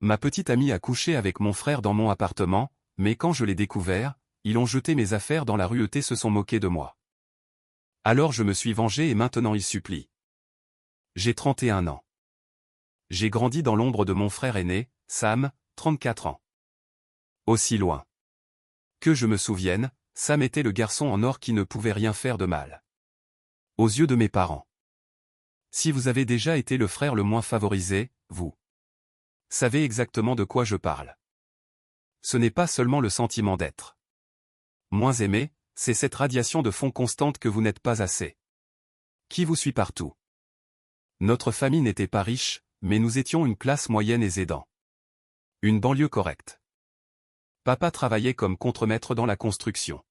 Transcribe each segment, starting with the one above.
Ma petite amie a couché avec mon frère dans mon appartement, mais quand je l'ai découvert, ils ont jeté mes affaires dans la rue et se sont moqués de moi. Alors je me suis vengé et maintenant ils supplient. J'ai 31 ans. J'ai grandi dans l'ombre de mon frère aîné, Sam, 34 ans. Aussi loin que je me souvienne, Sam était le garçon en or qui ne pouvait rien faire de mal aux yeux de mes parents. Si vous avez déjà été le frère le moins favorisé, vous savez exactement de quoi je parle. Ce n'est pas seulement le sentiment d'être moins aimé, c'est cette radiation de fond constante que vous n'êtes pas assez. Qui vous suit partout. Notre famille n'était pas riche, mais nous étions une classe moyenne et aidant. Une banlieue correcte. Papa travaillait comme contremaître dans la construction.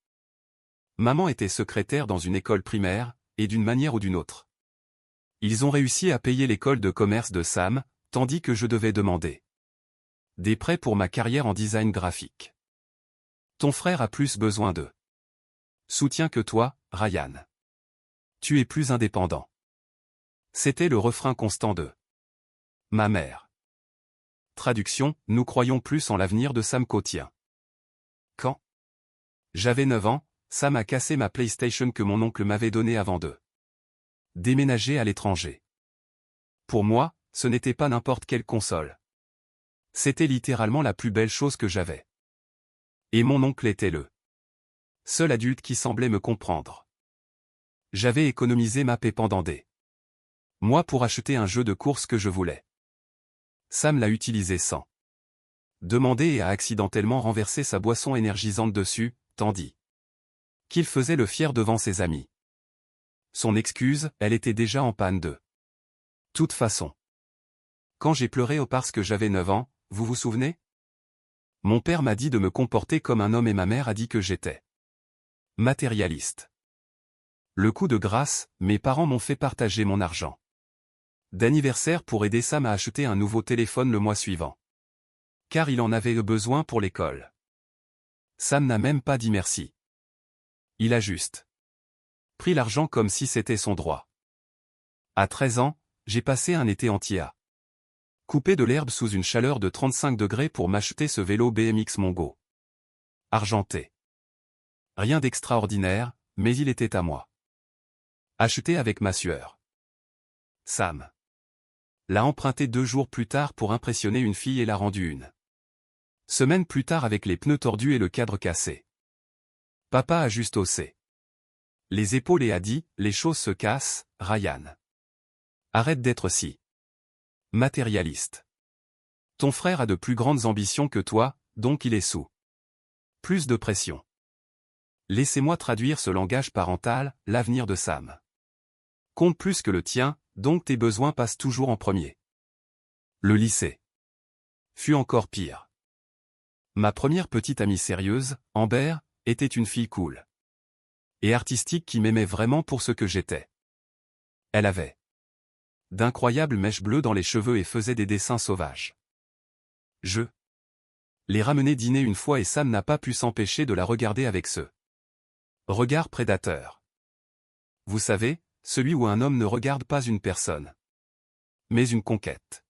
Maman était secrétaire dans une école primaire, et d'une manière ou d'une autre. Ils ont réussi à payer l'école de commerce de Sam, tandis que je devais demander des prêts pour ma carrière en design graphique. Ton frère a plus besoin de soutien que toi, Ryan. Tu es plus indépendant. C'était le refrain constant de ma mère. Traduction, nous croyons plus en l'avenir de Sam qu'au tien. Quand j'avais 9 ans, Sam a cassé ma PlayStation que mon oncle m'avait donnée avant de déménager à l'étranger. Pour moi, ce n'était pas n'importe quelle console. C'était littéralement la plus belle chose que j'avais. Et mon oncle était le seul adulte qui semblait me comprendre. J'avais économisé ma paie pendant des mois pour acheter un jeu de course que je voulais. Sam l'a utilisé sans demander et a accidentellement renversé sa boisson énergisante dessus, tandis qu'il faisait le fier devant ses amis. Son excuse, elle était déjà en panne de toute façon. Quand j'ai pleuré parce que j'avais 9 ans, vous vous souvenez? Mon père m'a dit de me comporter comme un homme et ma mère a dit que j'étais matérialiste. Le coup de grâce, mes parents m'ont fait partager mon argent d'anniversaire pour aider Sam à acheter un nouveau téléphone le mois suivant. Car il en avait besoin pour l'école. Sam n'a même pas dit merci. Il a juste pris l'argent comme si c'était son droit. À 13 ans, j'ai passé un été entier à couper de l'herbe sous une chaleur de 35 degrés pour m'acheter ce vélo BMX Mongo argenté. Rien d'extraordinaire, mais il était à moi. Acheté avec ma sueur. Sam l'a emprunté 2 jours plus tard pour impressionner une fille et l'a rendu une semaine plus tard avec les pneus tordus et le cadre cassé. Papa a juste haussé les épaules et a dit, les choses se cassent, Ryan. Arrête d'être si matérialiste. Ton frère a de plus grandes ambitions que toi, donc il est sous plus de pression. Laissez-moi traduire ce langage parental, l'avenir de Sam compte plus que le tien, donc tes besoins passent toujours en premier. Le lycée fut encore pire. Ma première petite amie sérieuse, Amber, était une fille cool et artistique qui m'aimait vraiment pour ce que j'étais. Elle avait d'incroyables mèches bleues dans les cheveux et faisait des dessins sauvages. Je l'ai ramenée dîner une fois et Sam n'a pas pu s'empêcher de la regarder avec ce regard prédateur. Vous savez, celui où un homme ne regarde pas une personne, mais une conquête.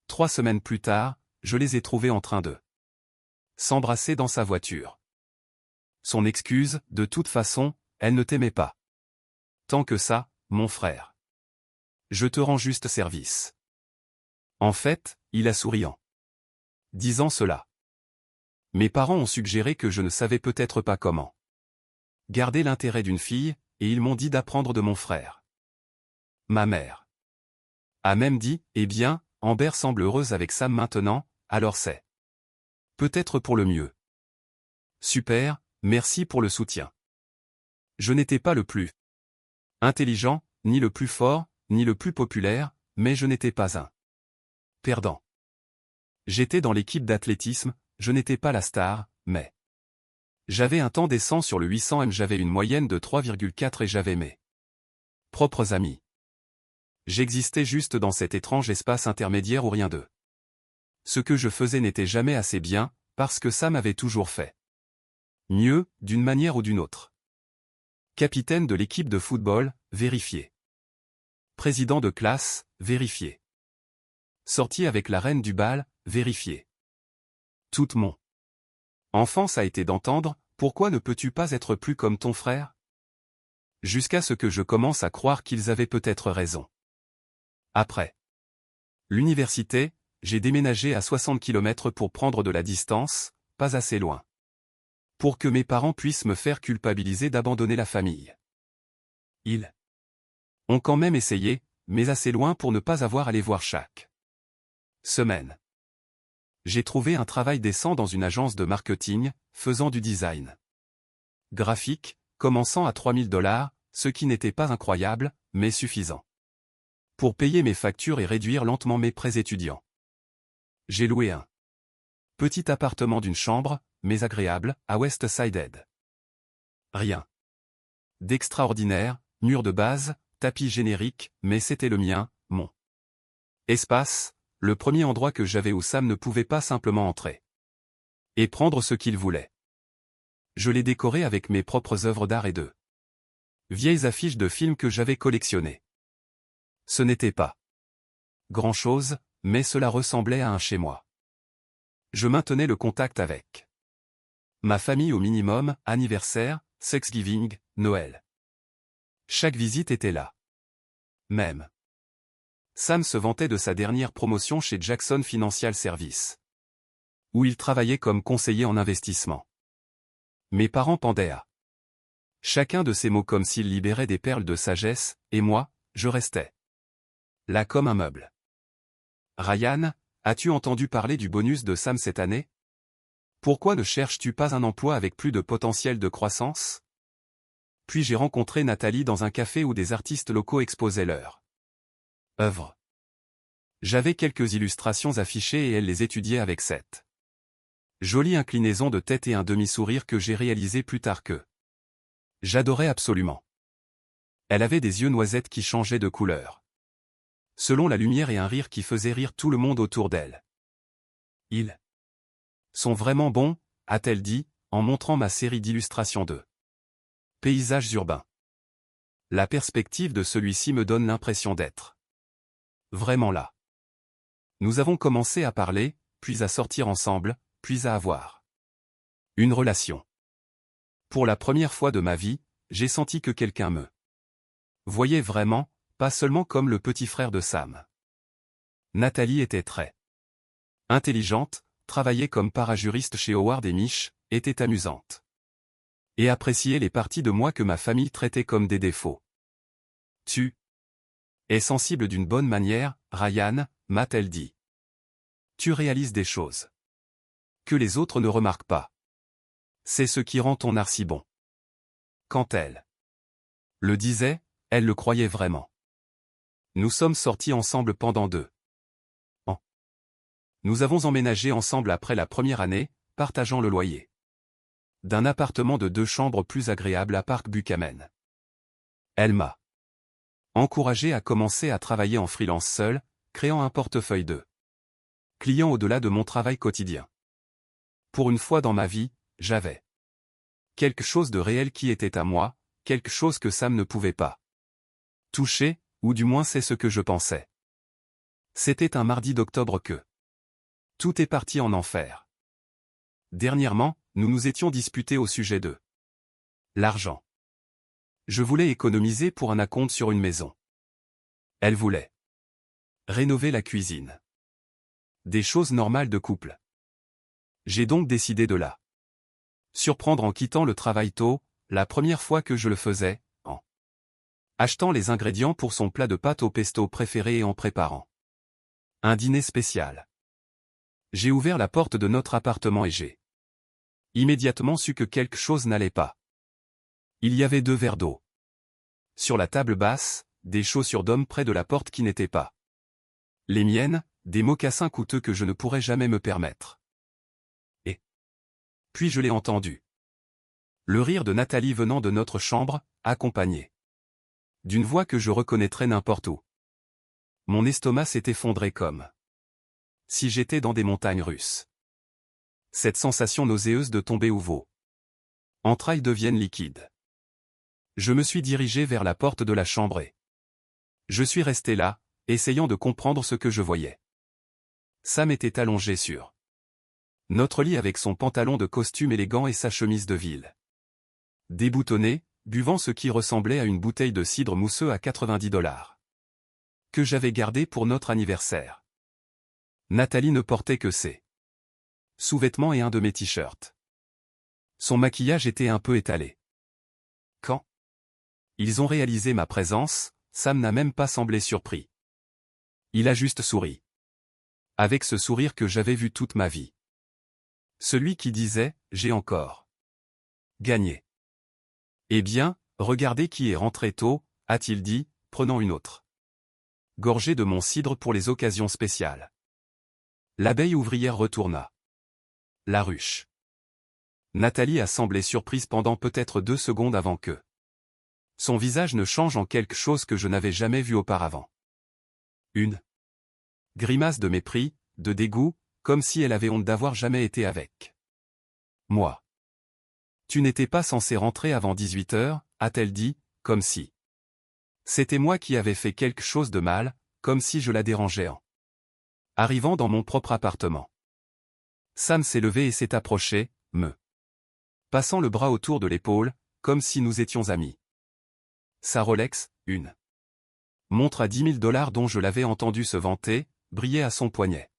3 semaines plus tard, je les ai trouvés en train de s'embrasser dans sa voiture. Son excuse, de toute façon, elle ne t'aimait pas. Tant que ça, mon frère. Je te rends juste service. En fait, il a souriant. Disant cela. Mes parents ont suggéré que je ne savais peut-être pas comment garder l'intérêt d'une fille, et ils m'ont dit d'apprendre de mon frère. Ma mère a même dit, eh bien, Amber semble heureuse avec Sam maintenant, alors c'est peut-être pour le mieux. Super, merci pour le soutien. Je n'étais pas le plus intelligent, ni le plus fort, ni le plus populaire, mais je n'étais pas un perdant. J'étais dans l'équipe d'athlétisme, je n'étais pas la star, mais j'avais un temps décent sur le 800 m, j'avais une moyenne de 3,4 et j'avais mes propres amis. J'existais juste dans cet étrange espace intermédiaire où rien de ce que je faisais n'était jamais assez bien, parce que Sam avait toujours fait mieux, d'une manière ou d'une autre. Capitaine de l'équipe de football, vérifié. Président de classe, vérifié. Sorti avec la reine du bal, vérifier. Toute mon enfance a été d'entendre « Pourquoi ne peux-tu pas être plus comme ton frère ?» Jusqu'à ce que je commence à croire qu'ils avaient peut-être raison. Après l'université, j'ai déménagé à 60 km pour prendre de la distance, pas assez loin. Pour que mes parents puissent me faire culpabiliser d'abandonner la famille. Ils ont quand même essayé, mais assez loin pour ne pas avoir à les voir chaque semaine. J'ai trouvé un travail décent dans une agence de marketing, faisant du design graphique, commençant à 3 000 $, ce qui n'était pas incroyable, mais suffisant pour payer mes factures et réduire lentement mes prêts étudiants. J'ai loué un petit appartement d'une chambre, mais agréable, à West Side. Rien d'extraordinaire, mur de base, tapis générique, mais c'était le mien, mon espace, le premier endroit que j'avais où Sam ne pouvait pas simplement entrer et prendre ce qu'il voulait. Je l'ai décoré avec mes propres œuvres d'art et de vieilles affiches de films que j'avais collectionnées. Ce n'était pas grand-chose, mais cela ressemblait à un chez-moi. Je maintenais le contact avec ma famille au minimum, anniversaire, Thanksgiving, Noël. Chaque visite était là. Même Sam se vantait de sa dernière promotion chez Jackson Financial Services, où il travaillait comme conseiller en investissement. Mes parents pendaient à chacun de ces mots comme s'ils libéraient des perles de sagesse, et moi, je restais là comme un meuble. Ryan, as-tu entendu parler du bonus de Sam cette année? Pourquoi ne cherches-tu pas un emploi avec plus de potentiel de croissance? Puis j'ai rencontré Nathalie dans un café où des artistes locaux exposaient leurs œuvres. J'avais quelques illustrations affichées et elle les étudiait avec cette jolie inclinaison de tête et un demi-sourire que j'ai réalisé plus tard que j'adorais absolument. Elle avait des yeux noisettes qui changeaient de couleur selon la lumière et un rire qui faisait rire tout le monde autour d'elle. Ils sont vraiment bons, a-t-elle dit, en montrant ma série d'illustrations de paysages urbains. La perspective de celui-ci me donne l'impression d'être vraiment là. Nous avons commencé à parler, puis à sortir ensemble, puis à avoir une relation. Pour la première fois de ma vie, j'ai senti que quelqu'un me voyait vraiment, pas seulement comme le petit frère de Sam. Nathalie était très intelligente, travaillait comme parajuriste chez Howard et Mich, était amusante. Et appréciait les parties de moi que ma famille traitait comme des défauts. Tu es sensible d'une bonne manière, Ryan, m'a-t-elle dit. Tu réalises des choses que les autres ne remarquent pas. C'est ce qui rend ton art si bon. Quand elle le disait, elle le croyait vraiment. Nous sommes sortis ensemble pendant 2 ans. Nous avons emménagé ensemble après la première année, partageant le loyer d'un appartement de 2 chambres plus agréable à Park Buchanan. Elle m'a encouragé à commencer à travailler en freelance seul, créant un portefeuille de clients au-delà de mon travail quotidien. Pour une fois dans ma vie, j'avais quelque chose de réel qui était à moi, quelque chose que Sam ne pouvait pas toucher, ou du moins c'est ce que je pensais. C'était un mardi d'octobre que tout est parti en enfer. Dernièrement, nous nous étions disputés au sujet de l'argent. Je voulais économiser pour un acompte sur une maison. Elle voulait rénover la cuisine. Des choses normales de couple. J'ai donc décidé de la surprendre en quittant le travail tôt, la première fois que je le faisais, en achetant les ingrédients pour son plat de pâtes au pesto préféré et en préparant un dîner spécial. J'ai ouvert la porte de notre appartement et j'ai immédiatement su que quelque chose n'allait pas. Il y avait 2 verres d'eau sur la table basse, des chaussures d'homme près de la porte qui n'étaient pas les miennes, des mocassins coûteux que je ne pourrais jamais me permettre. Et puis je l'ai entendu. Le rire de Nathalie venant de notre chambre, accompagné d'une voix que je reconnaîtrais n'importe où. Mon estomac s'est effondré comme si j'étais dans des montagnes russes. Cette sensation nauséeuse de tomber où vos entrailles deviennent liquides. Je me suis dirigé vers la porte de la chambre et je suis resté là, essayant de comprendre ce que je voyais. Sam était allongé sur notre lit avec son pantalon de costume élégant et sa chemise de ville. Déboutonné, buvant ce qui ressemblait à une bouteille de cidre mousseux à 90 $. Que j'avais gardé pour notre anniversaire. Nathalie ne portait que ses sous-vêtements et un de mes t-shirts. Son maquillage était un peu étalé. Quand ils ont réalisé ma présence, Sam n'a même pas semblé surpris. Il a juste souri. Avec ce sourire que j'avais vu toute ma vie. Celui qui disait « J'ai encore gagné ». Eh bien, regardez qui est rentré tôt, a-t-il dit, prenant une autre gorgée de mon cidre pour les occasions spéciales. L'abeille ouvrière retourna la ruche. Nathalie a semblé surprise pendant peut-être 2 secondes avant que son visage ne change en quelque chose que je n'avais jamais vu auparavant. Une grimace de mépris, de dégoût, comme si elle avait honte d'avoir jamais été avec moi. Tu n'étais pas censé rentrer avant 18 h, a-t-elle dit, comme si c'était moi qui avais fait quelque chose de mal, comme si je la dérangeais en arrivant dans mon propre appartement. Sam s'est levé et s'est approché, me passant le bras autour de l'épaule, comme si nous étions amis. Sa Rolex, une montre à 10 000 $ dont je l'avais entendu se vanter, brillait à son poignet.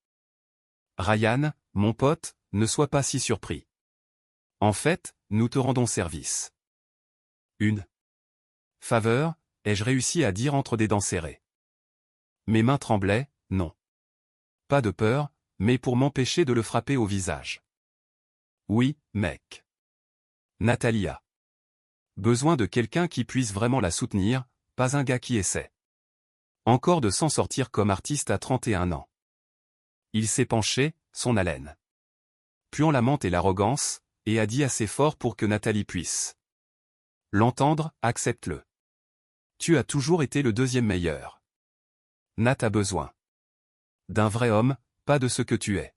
Ryan, mon pote, ne sois pas si surpris. En fait, nous te rendons service. Une faveur, ai-je réussi à dire entre des dents serrées. Mes mains tremblaient, non. Pas de peur, mais pour m'empêcher de le frapper au visage. Oui, mec. Nathalie a besoin de quelqu'un qui puisse vraiment la soutenir, pas un gars qui essaie encore de s'en sortir comme artiste à 31 ans. Il s'est penché, son haleine puant la menthe et l'arrogance, et a dit assez fort pour que Nathalie puisse l'entendre, accepte-le. Tu as toujours été le deuxième meilleur. Nat a besoin d'un vrai homme, pas de ce que tu es.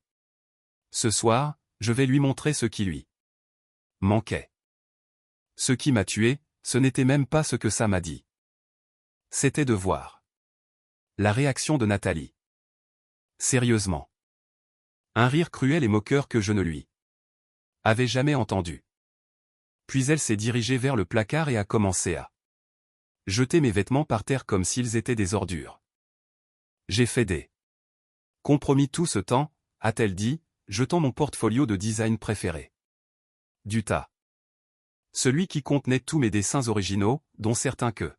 Ce soir, je vais lui montrer ce qui lui manquait. Ce qui m'a tué, ce n'était même pas ce que ça m'a dit. C'était de voir la réaction de Nathalie. Sérieusement. Un rire cruel et moqueur que je ne lui avais jamais entendu. Puis elle s'est dirigée vers le placard et a commencé à jeter mes vêtements par terre comme s'ils étaient des ordures. J'ai fait des compromis tout ce temps, a-t-elle dit, jetant mon portfolio de design préféré du tas. Celui qui contenait tous mes dessins originaux, dont certains que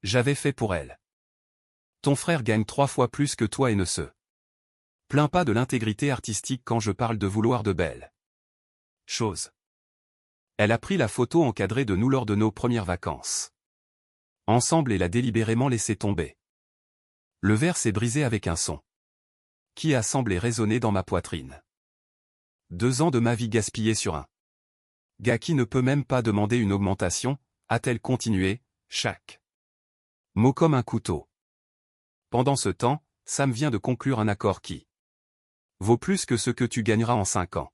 j'avais fait pour elle. Ton frère gagne 3 fois plus que toi et ne se plaint pas de l'intégrité artistique quand je parle de vouloir de belles choses. Elle a pris la photo encadrée de nous lors de nos premières vacances. Ensemble et l'a délibérément laissé tomber. Le verre s'est brisé avec un son qui a semblé résonner dans ma poitrine. 2 ans de ma vie gaspillés sur un gars qui ne peut même pas demander une augmentation, a-t-elle continué, chaque mot comme un couteau. Pendant ce temps, Sam vient de conclure un accord qui vaut plus que ce que tu gagneras en 5 ans.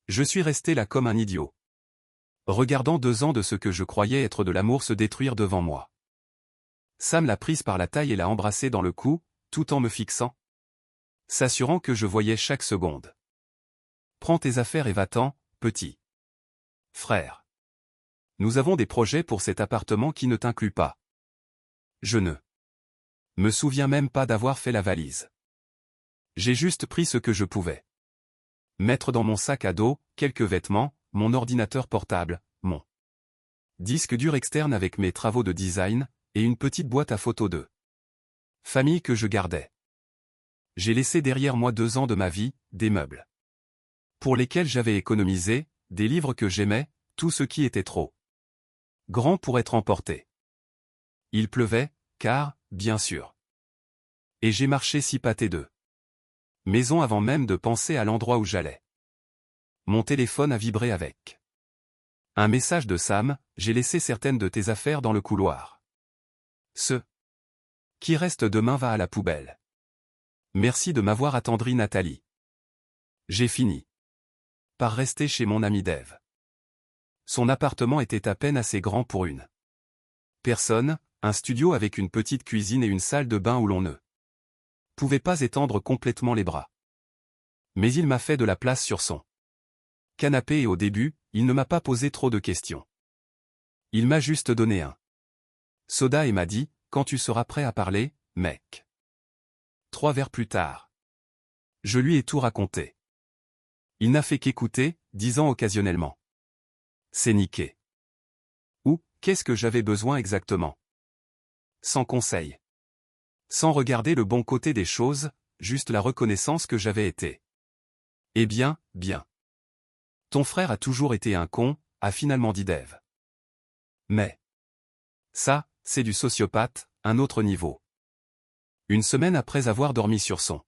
Je suis resté là comme un idiot. Regardant 2 ans de ce que je croyais être de l'amour se détruire devant moi. Sam l'a prise par la taille et l'a embrassée dans le cou, tout en me fixant, s'assurant que je voyais chaque seconde. Prends tes affaires et va-t'en, petit frère. Nous avons des projets pour cet appartement qui ne t'incluent pas. Je ne me souviens même pas d'avoir fait la valise. J'ai juste pris ce que je pouvais mettre dans mon sac à dos, quelques vêtements, mon ordinateur portable, mon disque dur externe avec mes travaux de design, et une petite boîte à photos de famille que je gardais. J'ai laissé derrière moi 2 ans de ma vie, des meubles pour lesquels j'avais économisé, des livres que j'aimais, tout ce qui était trop grand pour être emporté. Il pleuvait, car, bien sûr. Et j'ai marché 6 pâtés de maison avant même de penser à l'endroit où j'allais. Mon téléphone a vibré avec un message de Sam, j'ai laissé certaines de tes affaires dans le couloir. Ce qui reste demain va à la poubelle. Merci de m'avoir attendri Nathalie. J'ai fini par rester chez mon ami Dave. Son appartement était à peine assez grand pour une personne, un studio avec une petite cuisine et une salle de bain où l'on ne pouvait pas étendre complètement les bras. Mais il m'a fait de la place sur son canapé et au début, il ne m'a pas posé trop de questions. Il m'a juste donné un soda et m'a dit, quand tu seras prêt à parler, mec. 3 verres plus tard. Je lui ai tout raconté. Il n'a fait qu'écouter, disant occasionnellement. C'est niqué. Ou, qu'est-ce que j'avais besoin exactement? Sans conseil. Sans regarder le bon côté des choses, juste la reconnaissance que j'avais été. Eh bien, bien. Ton frère a toujours été un con, a finalement dit Dave. Mais ça, c'est du sociopathe, un autre niveau. Une semaine après avoir dormi sur son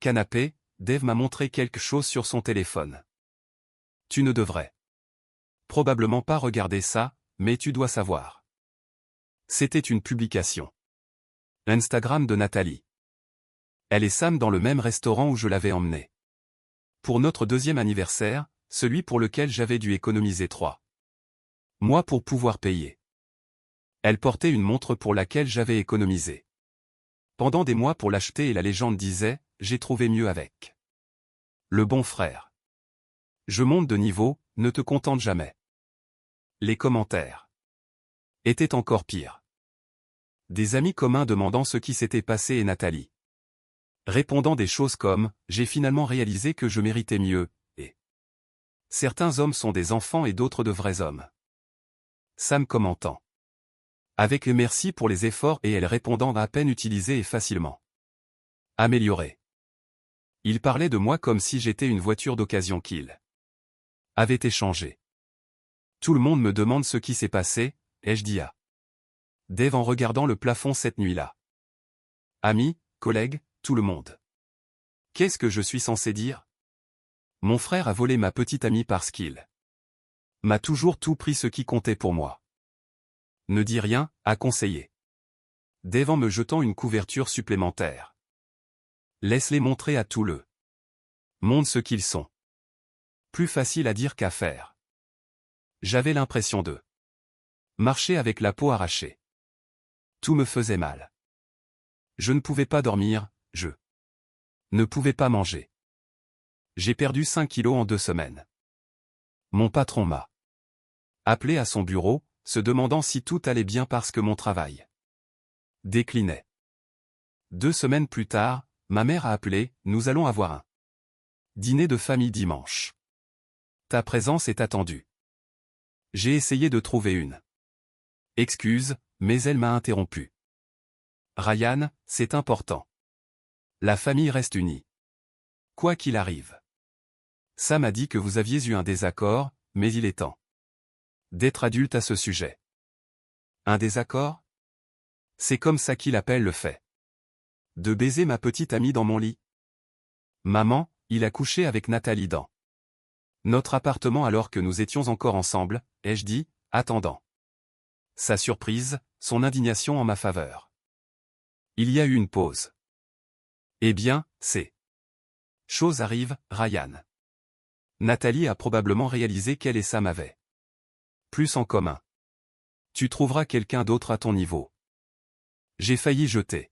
canapé, Dave m'a montré quelque chose sur son téléphone. Tu ne devrais probablement pas regarder ça, mais tu dois savoir. C'était une publication. Instagram de Nathalie. Elle et Sam dans le même restaurant où je l'avais emmenée. Pour notre 2e anniversaire, celui pour lequel j'avais dû économiser 3 mois pour pouvoir payer. Elle portait une montre pour laquelle j'avais économisé pendant des mois pour l'acheter et la légende disait, j'ai trouvé mieux avec. Le bon frère. Je monte de niveau, ne te contente jamais. Les commentaires étaient encore pires. Des amis communs demandant ce qui s'était passé et Nathalie répondant des choses comme, j'ai finalement réalisé que je méritais mieux, et certains hommes sont des enfants et d'autres de vrais hommes. Sam commentant. Avec le merci pour les efforts et elle répondant à peine utilisé et facilement amélioré. Il parlait de moi comme si j'étais une voiture d'occasion qu'il avait échangée. Tout le monde me demande ce qui s'est passé, ai-je dit à Dave en regardant le plafond cette nuit-là. Amis, collègues, tout le monde. Qu'est-ce que je suis censé dire? Mon frère a volé ma petite amie parce qu'il m'a toujours tout pris ce qui comptait pour moi. Ne dis rien, a conseillé Dave en me jetant une couverture supplémentaire. Laisse-les montrer à tout le monde ce qu'ils sont. Plus facile à dire qu'à faire. J'avais l'impression de marcher avec la peau arrachée. Tout me faisait mal. Je ne pouvais pas dormir, je ne pouvais pas manger. J'ai perdu 5 kilos en 2 semaines. Mon patron m'a appelé à son bureau, se demandant si tout allait bien parce que mon travail déclinait. 2 semaines plus tard, ma mère a appelé, nous allons avoir un dîner de famille dimanche. Ta présence est attendue. J'ai essayé de trouver une excuse, mais elle m'a interrompu. Ryan, c'est important. La famille reste unie. Quoi qu'il arrive. Sam m'a dit que vous aviez eu un désaccord, mais il est temps d'être adulte à ce sujet. Un désaccord? C'est comme ça qu'il appelle le fait de baiser ma petite amie dans mon lit. Maman, il a couché avec Nathalie dans notre appartement alors que nous étions encore ensemble, ai-je dit, attendant sa surprise, son indignation en ma faveur. Il y a eu une pause. Eh bien, ces choses arrivent, Ryan. Nathalie a probablement réalisé qu'elle et Sam avaient plus en commun. Tu trouveras quelqu'un d'autre à ton niveau. J'ai failli jeter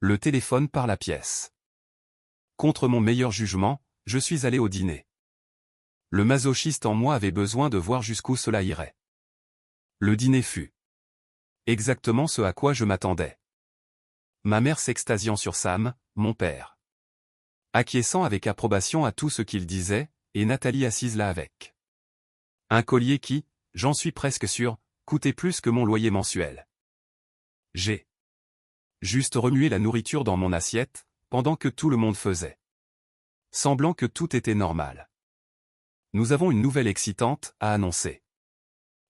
le téléphone par la pièce. Contre mon meilleur jugement, je suis allé au dîner. Le masochiste en moi avait besoin de voir jusqu'où cela irait. Le dîner fut exactement ce à quoi je m'attendais. Ma mère s'extasiant sur Sam, mon père acquiesçant avec approbation à tout ce qu'il disait, et Nathalie assise là avec un collier qui, j'en suis presque sûr, coûtait plus que mon loyer mensuel. J'ai juste remué la nourriture dans mon assiette, pendant que tout le monde faisait semblant que tout était normal. Nous avons une nouvelle excitante à annoncer.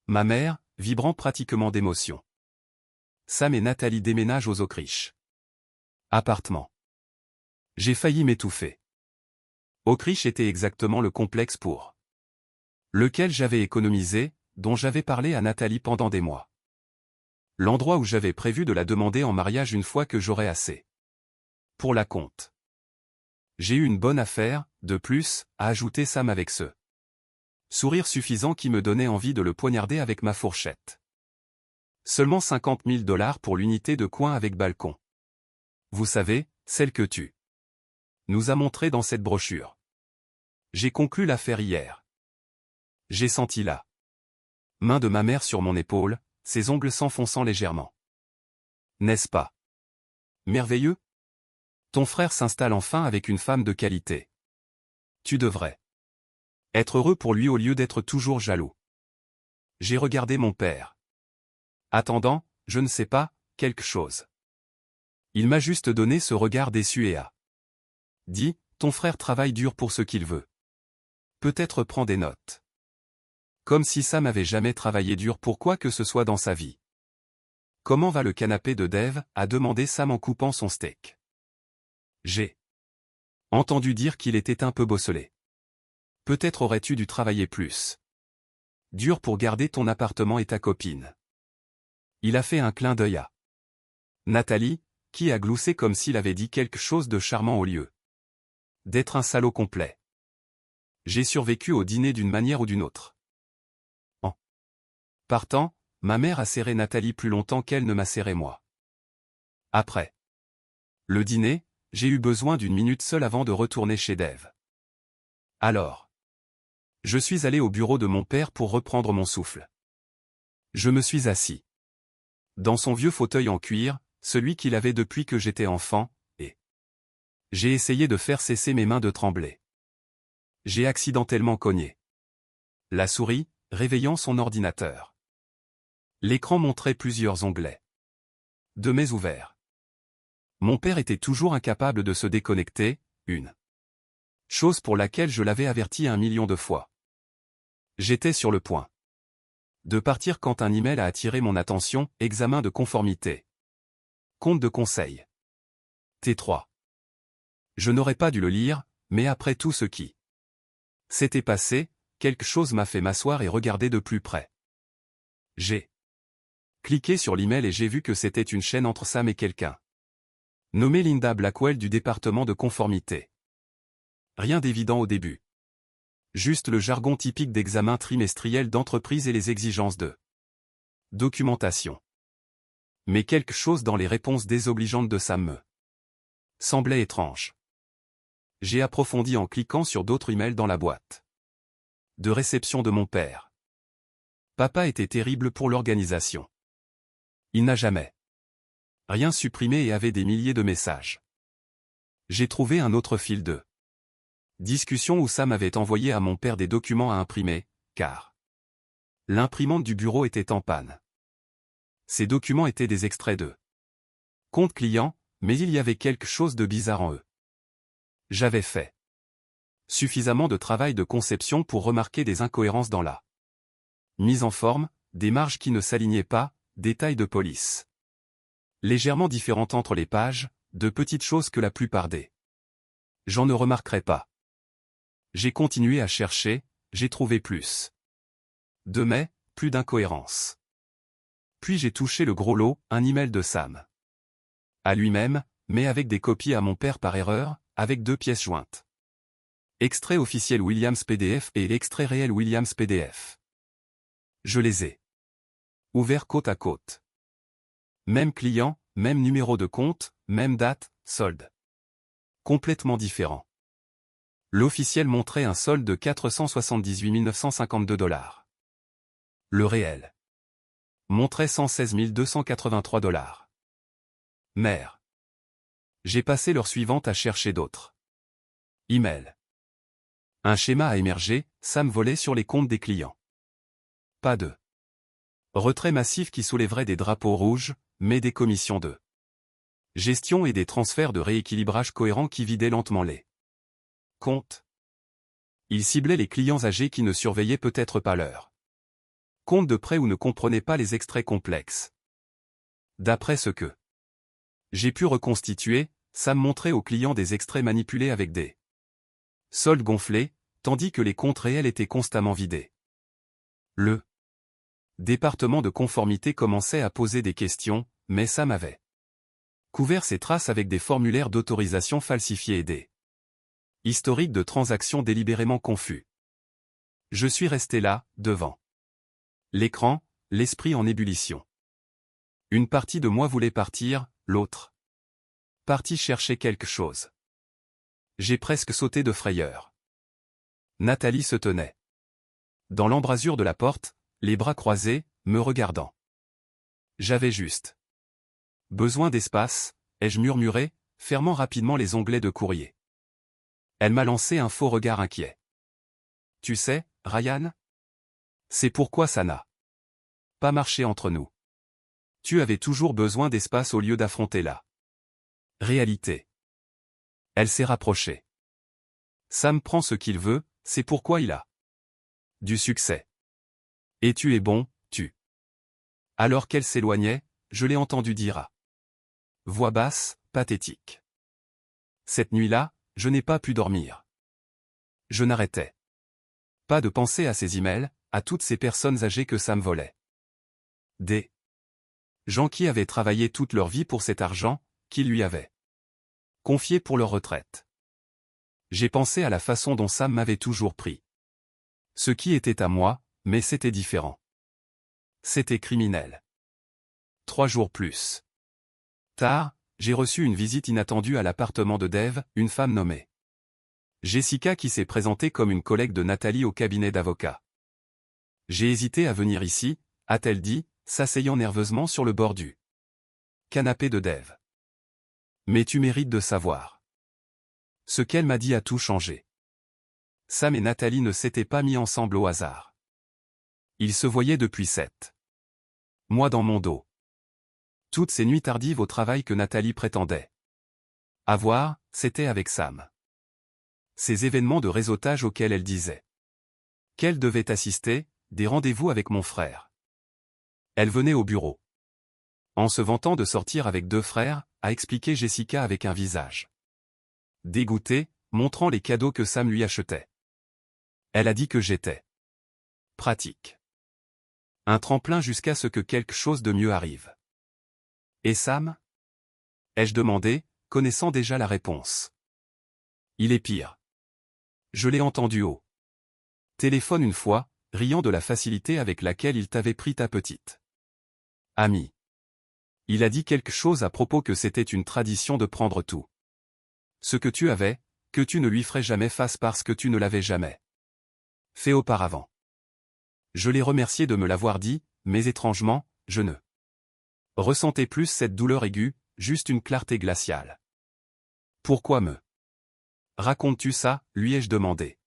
Ma mère, vibrant pratiquement d'émotion. Sam et Nathalie déménagent aux Autriches. Appartement. J'ai failli m'étouffer. Autriche était exactement le complexe pour lequel j'avais économisé, dont j'avais parlé à Nathalie pendant des mois. L'endroit où j'avais prévu de la demander en mariage une fois que j'aurais assez pour la compte. J'ai eu une bonne affaire, de plus, a ajouté Sam avec ce sourire suffisant qui me donnait envie de le poignarder avec ma fourchette. Seulement $50 000 pour l'unité de coin avec balcon. Vous savez, celle que tu nous as montrée dans cette brochure. J'ai conclu l'affaire hier. J'ai senti la main de ma mère sur mon épaule, ses ongles s'enfonçant légèrement. N'est-ce pas merveilleux? Ton frère s'installe enfin avec une femme de qualité. Tu devrais être heureux pour lui au lieu d'être toujours jaloux. J'ai regardé mon père. Attendant, je ne sais pas, quelque chose. Il m'a juste donné ce regard déçu et a dit, ton frère travaille dur pour ce qu'il veut. Peut-être prend des notes. Comme si Sam n'avait jamais travaillé dur pour quoi que ce soit dans sa vie. Comment va le canapé de Dave? A demandé Sam en coupant son steak. J'ai entendu dire qu'il était un peu bosselé. Peut-être aurais-tu dû travailler plus. Dur pour garder ton appartement et ta copine. Il a fait un clin d'œil à Nathalie, qui a gloussé comme s'il avait dit quelque chose de charmant au lieu d'être un salaud complet. J'ai survécu au dîner d'une manière ou d'une autre. En partant, ma mère a serré Nathalie plus longtemps qu'elle ne m'a serré moi. Après le dîner, j'ai eu besoin d'une minute seule avant de retourner chez Dave. Alors, je suis allé au bureau de mon père pour reprendre mon souffle. Je me suis assis dans son vieux fauteuil en cuir, celui qu'il avait depuis que j'étais enfant, et j'ai essayé de faire cesser mes mains de trembler. J'ai accidentellement cogné la souris, réveillant son ordinateur. L'écran montrait plusieurs onglets de mes ouverts. Mon père était toujours incapable de se déconnecter, une chose pour laquelle je l'avais averti 1 million de fois. J'étais sur le point de partir quand un email a attiré mon attention, examen de conformité. Compte de conseil. T3. Je n'aurais pas dû le lire, mais après tout ce qui s'était passé, quelque chose m'a fait m'asseoir et regarder de plus près. J'ai cliqué sur l'email et j'ai vu que c'était une chaîne entre Sam et quelqu'un nommé Linda Blackwell du département de conformité. Rien d'évident au début. Juste le jargon typique d'examen trimestriel d'entreprise et les exigences de documentation. Mais quelque chose dans les réponses désobligeantes de Sam me semblait étrange. J'ai approfondi en cliquant sur d'autres emails dans la boîte de réception de mon père. Papa était terrible pour l'organisation. Il n'a jamais rien supprimé et avait des milliers de messages. J'ai trouvé un autre fil de discussion où Sam avait envoyé à mon père des documents à imprimer, car l'imprimante du bureau était en panne. Ces documents étaient des extraits de compte client, mais il y avait quelque chose de bizarre en eux. J'avais fait suffisamment de travail de conception pour remarquer des incohérences dans la mise en forme, des marges qui ne s'alignaient pas, des tailles de police légèrement différentes entre les pages, de petites choses que la plupart des gens ne remarqueraient pas. J'ai continué à chercher, j'ai trouvé plus de mais, plus d'incohérences. Puis j'ai touché le gros lot, un email de Sam. À lui-même, mais avec des copies à mon père par erreur, avec 2 pièces jointes. Extrait officiel Williams PDF et extrait réel Williams PDF. Je les ai ouverts côte à côte. Même client, même numéro de compte, même date, solde. Complètement différent. L'officiel montrait un solde de 478 952 $. Le réel montrait 116 283 $. Mère. J'ai passé l'heure suivante à chercher d'autres emails. Un schéma a émergé, Sam volait sur les comptes des clients. Pas de retrait massif qui soulèverait des drapeaux rouges, mais des commissions de gestion et des transferts de rééquilibrage cohérents qui vidaient lentement les comptes. Il ciblait les clients âgés qui ne surveillaient peut-être pas leur compte de près ou ne comprenaient pas les extraits complexes. D'après ce que j'ai pu reconstituer, Sam montrait aux clients des extraits manipulés avec des soldes gonflés, tandis que les comptes réels étaient constamment vidés. Le département de conformité commençait à poser des questions, mais Sam avait couvert ses traces avec des formulaires d'autorisation falsifiés et des historiques de transactions délibérément confus. Je suis resté là, devant l'écran, l'esprit en ébullition. Une partie de moi voulait partir, l'autre parti chercher quelque chose. J'ai presque sauté de frayeur. Nathalie se tenait dans l'embrasure de la porte, les bras croisés, me regardant. J'avais juste besoin d'espace, ai-je murmuré, fermant rapidement les onglets de courrier. Elle m'a lancé un faux regard inquiet. Tu sais, Ryan? C'est pourquoi ça n'a pas marché entre nous. Tu avais toujours besoin d'espace au lieu d'affronter la réalité. Elle s'est rapprochée. Sam prend ce qu'il veut, c'est pourquoi il a du succès. Et tu es bon, tu. Alors qu'elle s'éloignait, je l'ai entendu dire à voix basse, pathétique. Cette nuit-là, je n'ai pas pu dormir. Je n'arrêtais pas de penser à ces emails, à toutes ces personnes âgées que Sam volait. Des gens qui avaient travaillé toute leur vie pour cet argent, qu'il lui avait confié pour leur retraite. J'ai pensé à la façon dont Sam m'avait toujours pris. Ce qui était à moi, mais c'était différent. C'était criminel. 3 jours plus tard, j'ai reçu une visite inattendue à l'appartement de Dave, une femme nommée Jessica qui s'est présentée comme une collègue de Nathalie au cabinet d'avocat. J'ai hésité à venir ici, a-t-elle dit, s'asseyant nerveusement sur le bord du canapé de Dave. Mais tu mérites de savoir. Ce qu'elle m'a dit a tout changé. Sam et Nathalie ne s'étaient pas mis ensemble au hasard. Ils se voyaient depuis 7 mois dans mon dos. Toutes ces nuits tardives au travail que Nathalie prétendait avoir, c'était avec Sam. Ces événements de réseautage auxquels elle disait qu'elle devait assister, des rendez-vous avec mon frère. Elle venait au bureau. En se vantant de sortir avec 2 frères, a expliqué Jessica avec un visage dégoûté, montrant les cadeaux que Sam lui achetait. Elle a dit que j'étais pratique. Un tremplin jusqu'à ce que quelque chose de mieux arrive. Et Sam? Ai-je demandé, connaissant déjà la réponse. Il est pire. Je l'ai entendu au téléphone une fois, riant de la facilité avec laquelle il t'avait pris ta petite amie. Il a dit quelque chose à propos que c'était une tradition de prendre tout ce que tu avais, que tu ne lui ferais jamais face parce que tu ne l'avais jamais fait auparavant. Je l'ai remercié de me l'avoir dit, mais étrangement, je ne ressentais plus cette douleur aiguë, juste une clarté glaciale. Pourquoi me racontes-tu ça, lui ai-je demandé.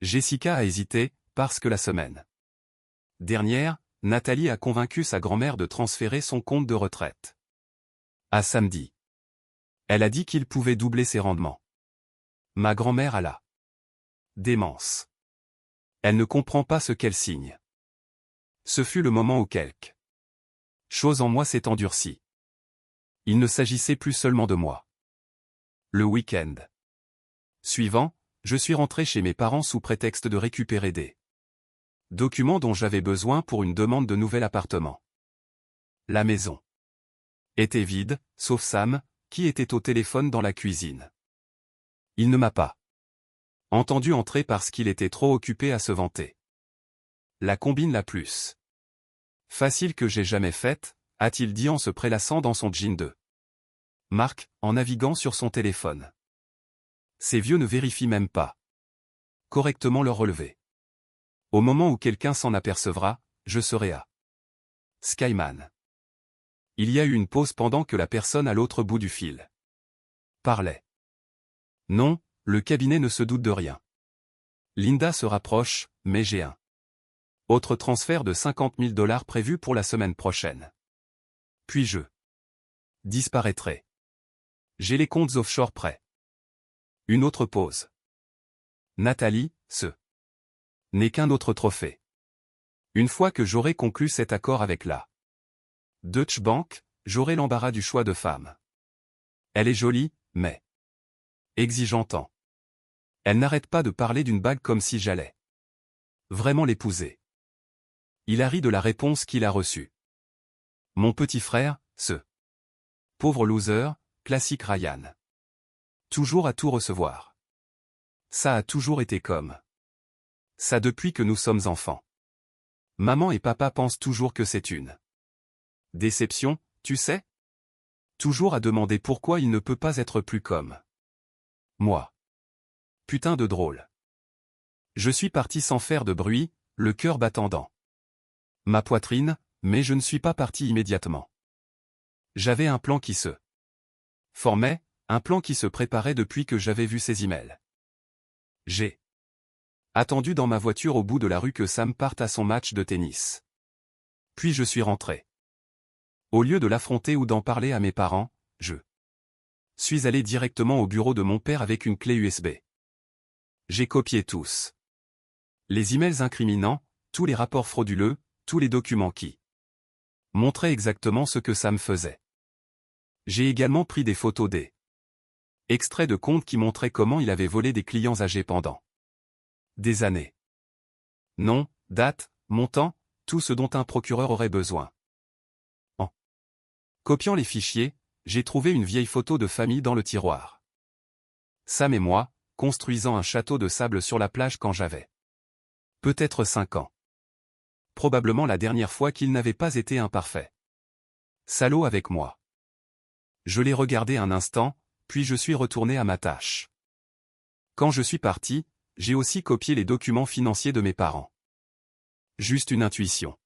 Jessica a hésité, parce que la semaine dernière, Nathalie a convaincu sa grand-mère de transférer son compte de retraite à samedi. Elle a dit qu'il pouvait doubler ses rendements. Ma grand-mère a la démence. Elle ne comprend pas ce qu'elle signe. Ce fut le moment où quelque chose en moi s'est endurci. Il ne s'agissait plus seulement de moi. Le week-end suivant, je suis rentré chez mes parents sous prétexte de récupérer des documents dont j'avais besoin pour une demande de nouvel appartement. La maison était vide, sauf Sam, qui était au téléphone dans la cuisine. Il ne m'a pas entendu entrer parce qu'il était trop occupé à se vanter. La combine la plus facile que j'ai jamais faite, a-t-il dit en se prélassant dans son jean de marque, en naviguant sur son téléphone. Ces vieux ne vérifient même pas correctement leur relevé. Au moment où quelqu'un s'en apercevra, je serai à Skyman. Il y a eu une pause pendant que la personne à l'autre bout du fil parlait. Non, le cabinet ne se doute de rien. Linda se rapproche, mais j'ai un autre transfert de 50 000 $ prévu pour la semaine prochaine. Puis je disparaîtrai. J'ai les comptes offshore prêts. Une autre pause. Nathalie, ce n'est qu'un autre trophée. Une fois que j'aurai conclu cet accord avec la Deutsche Bank, j'aurai l'embarras du choix de femme. Elle est jolie, mais exigeante. Elle n'arrête pas de parler d'une bague comme si j'allais vraiment l'épouser. Il a ri de la réponse qu'il a reçue. Mon petit frère, ce pauvre loser, classique Ryan. Toujours à tout recevoir. Ça a toujours été comme ça depuis que nous sommes enfants. Maman et papa pensent toujours que c'est une déception, tu sais? Toujours à demander pourquoi il ne peut pas être plus comme moi. Putain de drôle. Je suis parti sans faire de bruit, le cœur battant dans ma poitrine, mais je ne suis pas parti immédiatement. J'avais un plan qui se formait, un plan qui se préparait depuis que j'avais vu ses emails. J'ai attendu dans ma voiture au bout de la rue que Sam parte à son match de tennis. Puis je suis rentré. Au lieu de l'affronter ou d'en parler à mes parents, je suis allé directement au bureau de mon père avec une clé USB. J'ai copié tous les emails incriminants, tous les rapports frauduleux, tous les documents qui montraient exactement ce que Sam faisait. J'ai également pris des photos des extraits de comptes qui montraient comment il avait volé des clients âgés pendant des années. Nom, date, montant, tout ce dont un procureur aurait besoin. En copiant les fichiers, j'ai trouvé une vieille photo de famille dans le tiroir. Sam et moi, construisant un château de sable sur la plage quand j'avais peut-être 5 ans. Probablement la dernière fois qu'il n'avait pas été imparfait. Salaud avec moi. Je l'ai regardé un instant, puis je suis retourné à ma tâche. Quand je suis parti, j'ai aussi copié les documents financiers de mes parents. Juste une intuition.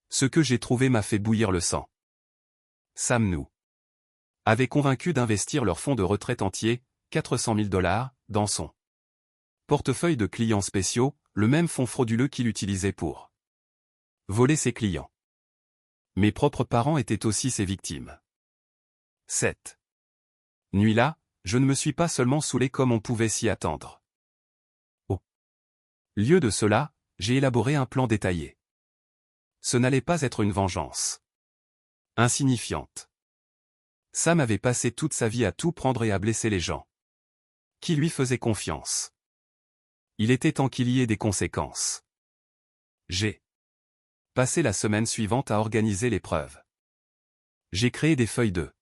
Ce que j'ai trouvé m'a fait bouillir le sang. Sam nous avait convaincu d'investir leur fonds de retraite entier, 400 000 $, dans son portefeuille de clients spéciaux, le même fonds frauduleux qu'il utilisait pour voler ses clients. Mes propres parents étaient aussi ses victimes. Cette nuit-là, je ne me suis pas seulement saoulé comme on pouvait s'y attendre. Au lieu de cela, j'ai élaboré un plan détaillé. Ce n'allait pas être une vengeance insignifiante. Sam avait passé toute sa vie à tout prendre et à blesser les gens qui lui faisaient confiance. Il était temps qu'il y ait des conséquences. J'ai passé la semaine suivante à organiser les preuves. J'ai créé des feuilles de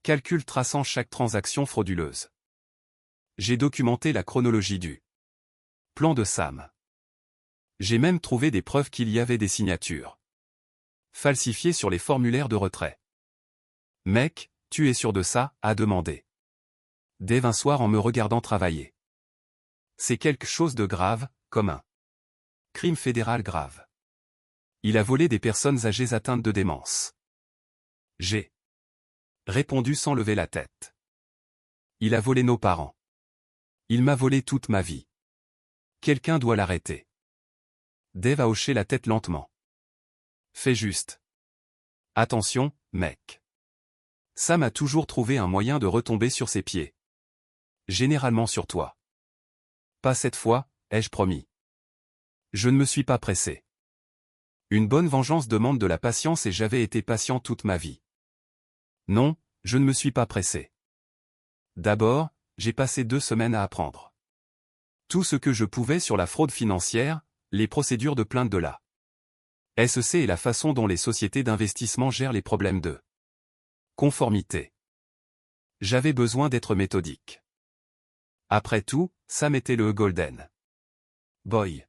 calcul traçant chaque transaction frauduleuse. J'ai documenté la chronologie du plan de Sam. J'ai même trouvé des preuves qu'il y avait des signatures falsifiées sur les formulaires de retrait. Mec, tu es sûr de ça, a demandé Dave un soir en me regardant travailler. C'est quelque chose de grave, comme un crime fédéral grave. Il a volé des personnes âgées atteintes de démence. J'ai répondu sans lever la tête. Il a volé nos parents. Il m'a volé toute ma vie. Quelqu'un doit l'arrêter. Dave a hoché la tête lentement. Fais juste attention, mec. Sam a toujours trouvé un moyen de retomber sur ses pieds. Généralement sur toi. Pas cette fois, ai-je promis. Je ne me suis pas pressé. Une bonne vengeance demande de la patience et j'avais été patient toute ma vie. Non, je ne me suis pas pressé. D'abord, j'ai passé 2 semaines à apprendre tout ce que je pouvais sur la fraude financière, les procédures de plainte de la SEC et la façon dont les sociétés d'investissement gèrent les problèmes de conformité. J'avais besoin d'être méthodique. Après tout, Sam était le Golden Boy.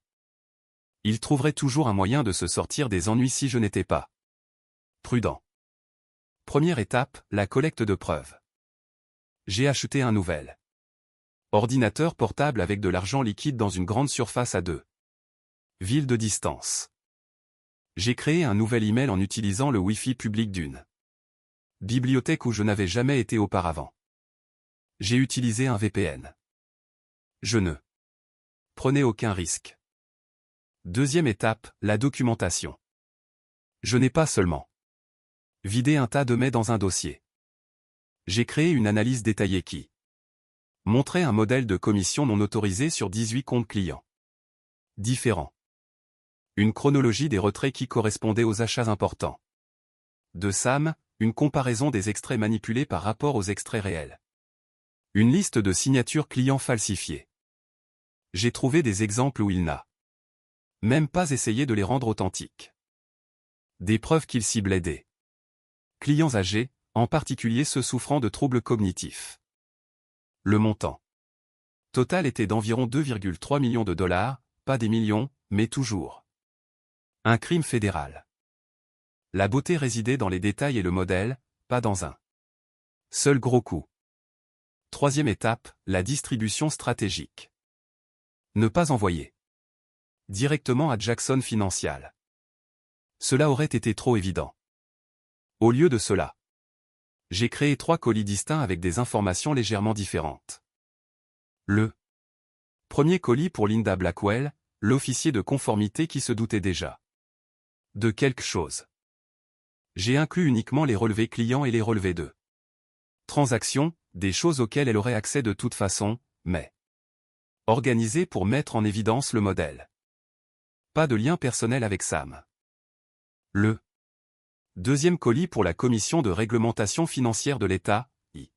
Il trouverait toujours un moyen de se sortir des ennuis si je n'étais pas prudent. Première étape, la collecte de preuves. J'ai acheté un nouvel ordinateur portable avec de l'argent liquide dans une grande surface à 2 villes de distance. J'ai créé un nouvel email en utilisant le Wi-Fi public d'une bibliothèque où je n'avais jamais été auparavant. J'ai utilisé un VPN. Je ne prenais aucun risque. Deuxième étape, la documentation. Je n'ai pas seulement vidé un tas de mets dans un dossier. J'ai créé une analyse détaillée qui montrait un modèle de commission non autorisée sur 18 comptes clients différents. Une chronologie des retraits qui correspondait aux achats importants de Sam, une comparaison des extraits manipulés par rapport aux extraits réels. Une liste de signatures clients falsifiées. J'ai trouvé des exemples où il n'a même pas essayé de les rendre authentiques. Des preuves qu'il ciblait des clients âgés, en particulier ceux souffrant de troubles cognitifs. Le montant total était d'environ 2,3 millions de $, pas des millions, mais toujours un crime fédéral. La beauté résidait dans les détails et le modèle, pas dans un seul gros coup. Troisième étape, la distribution stratégique. Ne pas envoyer directement à Jackson Financial. Cela aurait été trop évident. Au lieu de cela, j'ai créé 3 colis distincts avec des informations légèrement différentes. Le premier colis pour Linda Blackwell, l'officier de conformité qui se doutait déjà de quelque chose. J'ai inclus uniquement les relevés clients et les relevés de transactions, des choses auxquelles elle aurait accès de toute façon, mais organisées pour mettre en évidence le modèle. Pas de lien personnel avec Sam. Le deuxième colis pour la Commission de réglementation financière de l'État, y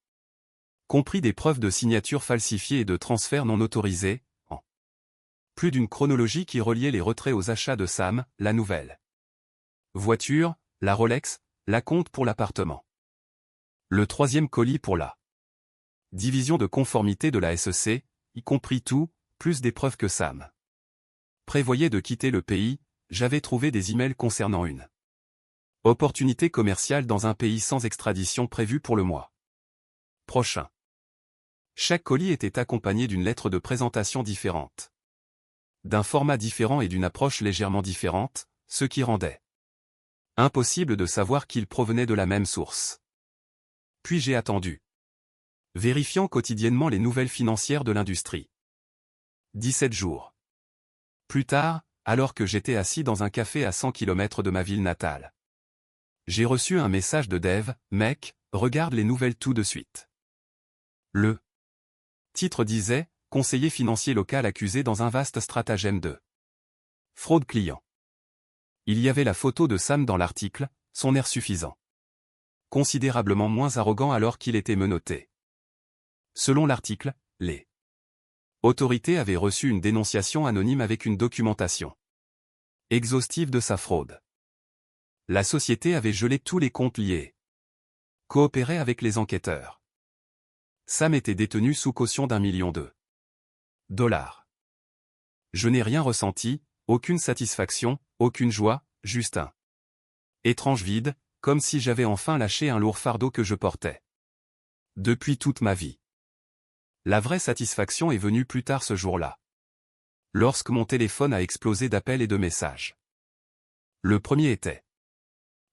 compris des preuves de signature falsifiées et de transferts non autorisés, en plus d'une chronologie qui reliait les retraits aux achats de Sam, la nouvelle voiture, la Rolex, la compte pour l'appartement. Le troisième colis pour la division de conformité de la SEC, y compris tout, plus des preuves que Sam prévoyait de quitter le pays, j'avais trouvé des emails concernant une opportunité commerciale dans un pays sans extradition prévue pour le mois prochain. Chaque colis était accompagné d'une lettre de présentation différente, d'un format différent et d'une approche légèrement différente, ce qui rendait impossible de savoir qu'ils provenaient de la même source. Puis j'ai attendu, vérifiant quotidiennement les nouvelles financières de l'industrie. 17 jours plus tard, alors que j'étais assis dans un café à 100 km de ma ville natale, j'ai reçu un message de Dave, mec, regarde les nouvelles tout de suite. Le titre disait, conseiller financier local accusé dans un vaste stratagème de fraude client. Il y avait la photo de Sam dans l'article, son air suffisant. Considérablement moins arrogant alors qu'il était menotté. Selon l'article, les autorités avaient reçu une dénonciation anonyme avec une documentation exhaustive de sa fraude. La société avait gelé tous les comptes liés. Coopérait avec les enquêteurs. Sam était détenu sous caution d'1 million de dollars. Je n'ai rien ressenti, aucune satisfaction, aucune joie, juste un étrange vide, comme si j'avais enfin lâché un lourd fardeau que je portais depuis toute ma vie. La vraie satisfaction est venue plus tard ce jour-là, lorsque mon téléphone a explosé d'appels et de messages. Le premier était: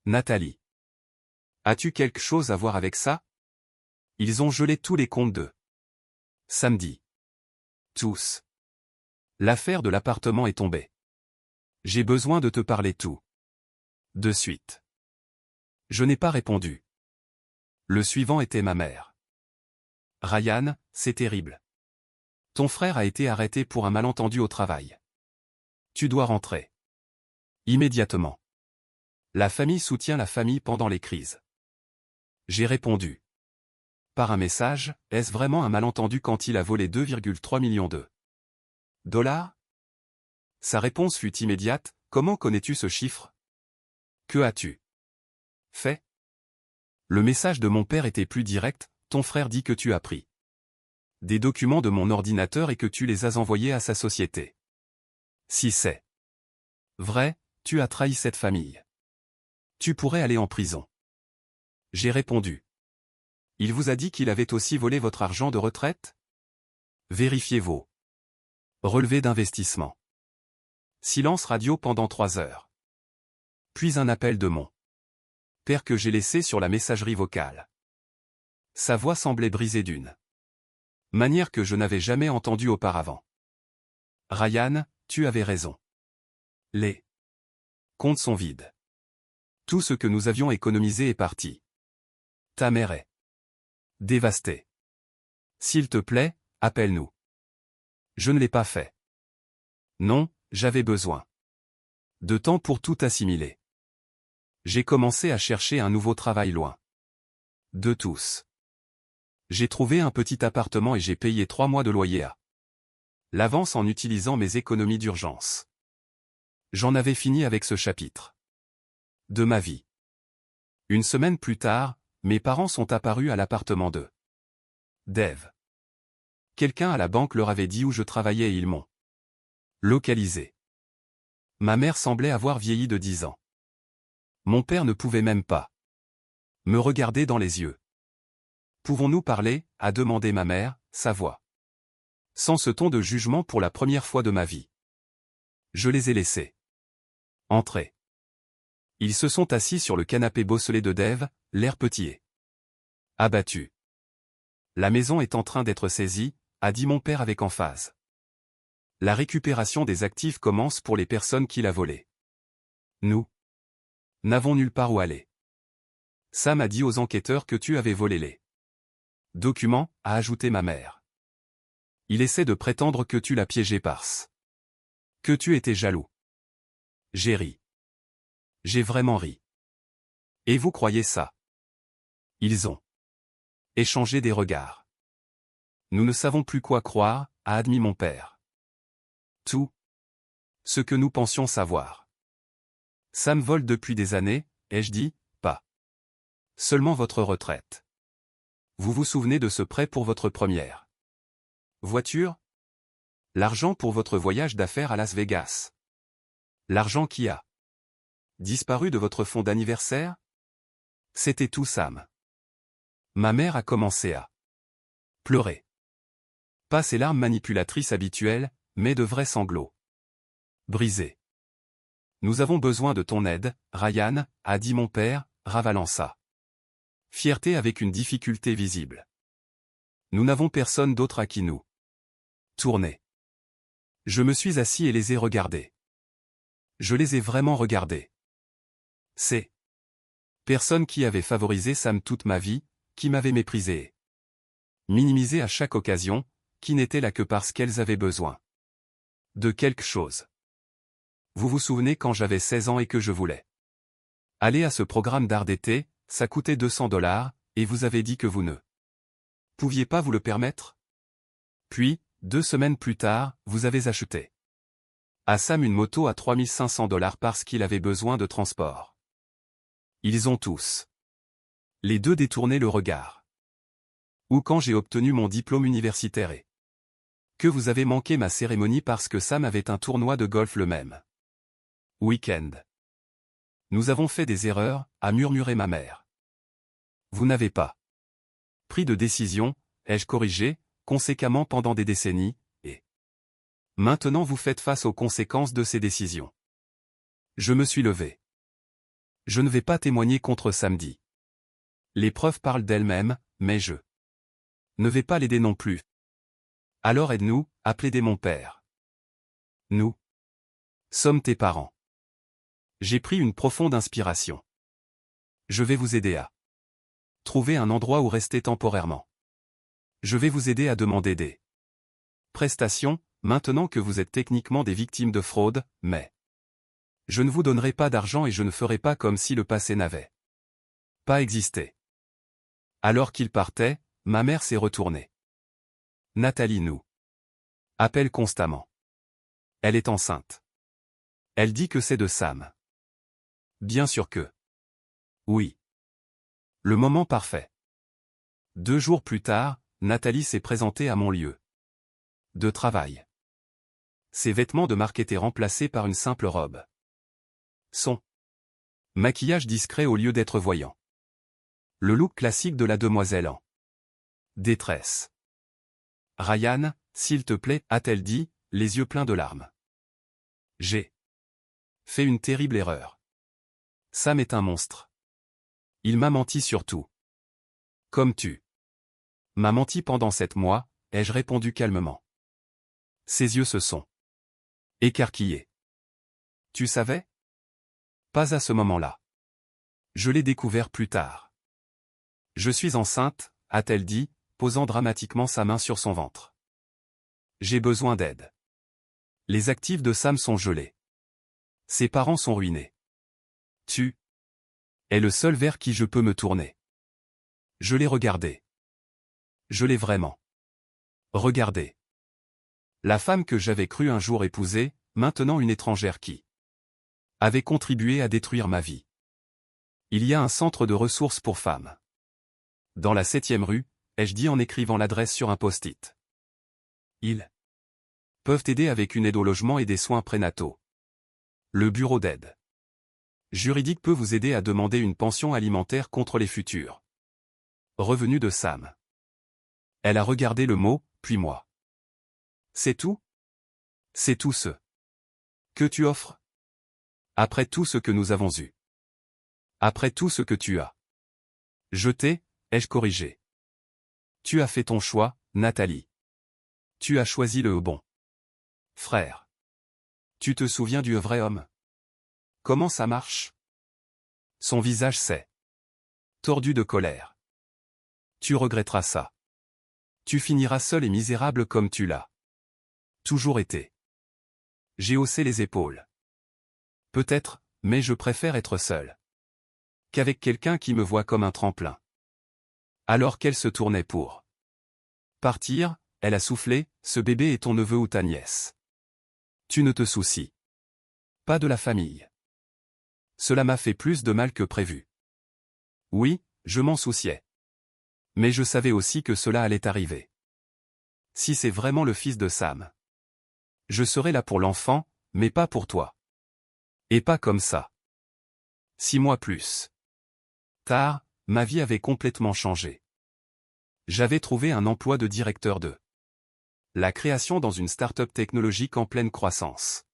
Nathalie. As-tu quelque chose à voir avec ça? Ils ont gelé tous les comptes de samedi. Tous. L'affaire de l'appartement est tombée. J'ai besoin de te parler tout de suite. Je n'ai pas répondu. Le suivant était ma mère. Ryan, c'est terrible. Ton frère a été arrêté pour un malentendu au travail. Tu dois rentrer immédiatement. La famille soutient la famille pendant les crises. J'ai répondu par un message, est-ce vraiment un malentendu quand il a volé 2,3 millions de dollars? Sa réponse fut immédiate, comment connais-tu ce chiffre? Que as-tu fait? Le message de mon père était plus direct, ton frère dit que tu as pris des documents de mon ordinateur et que tu les as envoyés à sa société. Si c'est vrai, tu as trahi cette famille. Tu pourrais aller en prison. J'ai répondu. Il vous a dit qu'il avait aussi volé votre argent de retraite? Vérifiez vos relevés d'investissement. Silence radio pendant 3 heures. Puis un appel de mon père que j'ai laissé sur la messagerie vocale. Sa voix semblait brisée d'une manière que je n'avais jamais entendue auparavant. Ryan, tu avais raison. Les comptes sont vides. Tout ce que nous avions économisé est parti. Ta mère est dévastée. S'il te plaît, appelle-nous. Je ne l'ai pas fait. Non, j'avais besoin de temps pour tout assimiler. J'ai commencé à chercher un nouveau travail loin de tous. J'ai trouvé un petit appartement et j'ai payé 3 mois de loyer à l'avance en utilisant mes économies d'urgence. J'en avais fini avec ce chapitre de ma vie. Une semaine plus tard, mes parents sont apparus à l'appartement de Dave. Quelqu'un à la banque leur avait dit où je travaillais et ils m'ont localisé. Ma mère semblait avoir vieilli de 10 ans. Mon père ne pouvait même pas Me regarder dans les yeux. Pouvons-nous parler, a demandé ma mère, sa voix. Sans ce ton de jugement pour la première fois de ma vie. Je les ai laissés entrer. Ils se sont assis sur le canapé bosselé de Dave, l'air petillé. Abattu. La maison est en train d'être saisie, a dit mon père avec emphase. La récupération des actifs commence pour les personnes qui l'a volée. Nous n'avons nulle part où aller. Sam a dit aux enquêteurs que tu avais volé les documents, a ajouté ma mère. Il essaie de prétendre que tu l'as piégé parce que tu étais jaloux. J'ai ri. J'ai vraiment ri. Et vous croyez ça? Ils ont échangé des regards. Nous ne savons plus quoi croire, a admis mon père. Tout ce que nous pensions savoir. Sam vole depuis des années, ai-je dit, pas seulement votre retraite. Vous vous souvenez de ce prêt pour votre première voiture? L'argent pour votre voyage d'affaires à Las Vegas. L'argent qui a disparu de votre fonds d'anniversaire? C'était tout Sam. Ma mère a commencé à pleurer. Pas ces larmes manipulatrices habituelles, mais de vrais sanglots. Brisés. Nous avons besoin de ton aide, Ryan, a dit mon père, ravalant ça. Fierté avec une difficulté visible. Nous n'avons personne d'autre à qui nous tourner. Je me suis assis et les ai regardés. Je les ai vraiment regardés. Ces personnes qui avaient favorisé Sam toute ma vie, qui m'avaient méprisé et minimisé à chaque occasion, qui n'étaient là que parce qu'elles avaient besoin de quelque chose. Vous vous souvenez quand j'avais 16 ans et que je voulais aller à ce programme d'art d'été, ça coûtait $200, et vous avez dit que vous ne pouviez pas vous le permettre? Puis, 2 semaines plus tard, vous avez acheté à Sam une moto à $3500 parce qu'il avait besoin de transport. Ils ont tous les deux détourné le regard. Ou quand j'ai obtenu mon diplôme universitaire et que vous avez manqué ma cérémonie parce que Sam avait un tournoi de golf le même week-end. Nous avons fait des erreurs, a murmuré ma mère. Vous n'avez pas pris de décision, ai-je corrigé, conséquemment pendant des décennies, et maintenant vous faites face aux conséquences de ces décisions. Je me suis levé. Je ne vais pas témoigner contre samedi. Les preuves parlent d'elles-mêmes, mais je ne vais pas l'aider non plus. Alors aide-nous, a plaidé mon père. Nous sommes tes parents. J'ai pris une profonde inspiration. Je vais vous aider à trouver un endroit où rester temporairement. Je vais vous aider à demander des prestations, maintenant que vous êtes techniquement des victimes de fraude, mais je ne vous donnerai pas d'argent et je ne ferai pas comme si le passé n'avait pas existé. Alors qu'il partait, ma mère s'est retournée. Nathalie nous appelle constamment. Elle est enceinte. Elle dit que c'est de Sam. Bien sûr que oui. Le moment parfait. 2 jours plus tard, Nathalie s'est présentée à mon lieu de travail. Ses vêtements de marque étaient remplacés par une simple robe. Son maquillage discret au lieu d'être voyant. Le look classique de la demoiselle en détresse. Ryan, s'il te plaît, a-t-elle dit, les yeux pleins de larmes. J'ai fait une terrible erreur. Sam est un monstre. Il m'a menti sur tout. Comme tu m'as menti pendant 7 mois, ai-je répondu calmement. Ses yeux se sont écarquillés. Tu savais? Pas à ce moment-là. Je l'ai découvert plus tard. Je suis enceinte, a-t-elle dit, posant dramatiquement sa main sur son ventre. J'ai besoin d'aide. Les actifs de Sam sont gelés. Ses parents sont ruinés. Tu es le seul vers qui je peux me tourner. Je l'ai regardé. Je l'ai vraiment regardé. La femme que j'avais cru un jour épouser, maintenant une étrangère qui avait contribué à détruire ma vie. Il y a un centre de ressources pour femmes. Dans la 7e rue, ai-je dit en écrivant l'adresse sur un post-it. Ils peuvent aider avec une aide au logement et des soins prénataux. Le bureau d'aide Juridique peut vous aider à demander une pension alimentaire contre les futurs revenus de Sam. Elle a regardé le mot, puis moi. C'est tout? C'est tout ce que tu offres? Après tout ce que nous avons eu. Après tout ce que tu as jeté, ai-je corrigé. Tu as fait ton choix, Nathalie. Tu as choisi le bon. Frère. Tu te souviens du vrai homme? Comment ça marche? Son visage s'est tordu de colère. Tu regretteras ça. Tu finiras seul et misérable comme tu l'as toujours été. J'ai haussé les épaules. Peut-être, mais je préfère être seul qu'avec quelqu'un qui me voit comme un tremplin. Alors qu'elle se tournait pour partir, elle a soufflé, ce bébé est ton neveu ou ta nièce. Tu ne te soucies pas de la famille. Cela m'a fait plus de mal que prévu. Oui, je m'en souciais. Mais je savais aussi que cela allait arriver. Si c'est vraiment le fils de Sam, je serai là pour l'enfant, mais pas pour toi. Et pas comme ça. 6 mois plus tard, ma vie avait complètement changé. J'avais trouvé un emploi de directeur de la création dans une start-up technologique en pleine croissance.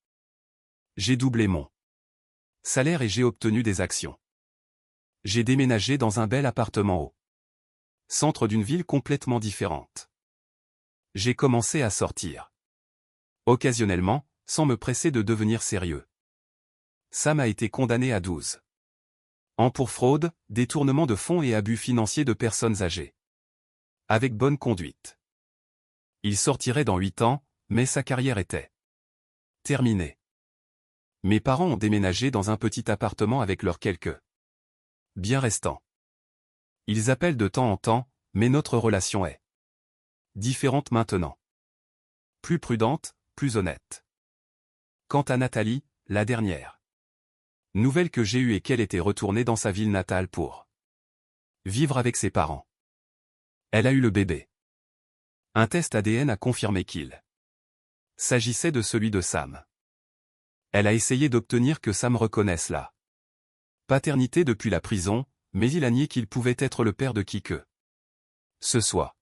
J'ai doublé mon salaire et j'ai obtenu des actions. J'ai déménagé dans un bel appartement au centre d'une ville complètement différente. J'ai commencé à sortir. Occasionnellement, sans me presser de devenir sérieux. Sam a été condamné à 12 ans pour fraude, détournement de fonds et abus financiers de personnes âgées. Avec bonne conduite. Il sortirait dans 8 ans, mais sa carrière était terminée. Mes parents ont déménagé dans un petit appartement avec leurs quelques biens restants. Ils appellent de temps en temps, mais notre relation est différente maintenant. Plus prudente, plus honnête. Quant à Nathalie, la dernière nouvelle que j'ai eue est qu'elle était retournée dans sa ville natale pour vivre avec ses parents. Elle a eu le bébé. Un test ADN a confirmé qu'il s'agissait de celui de Sam. Elle a essayé d'obtenir que Sam reconnaisse la paternité depuis la prison, mais il a nié qu'il pouvait être le père de qui que ce soit.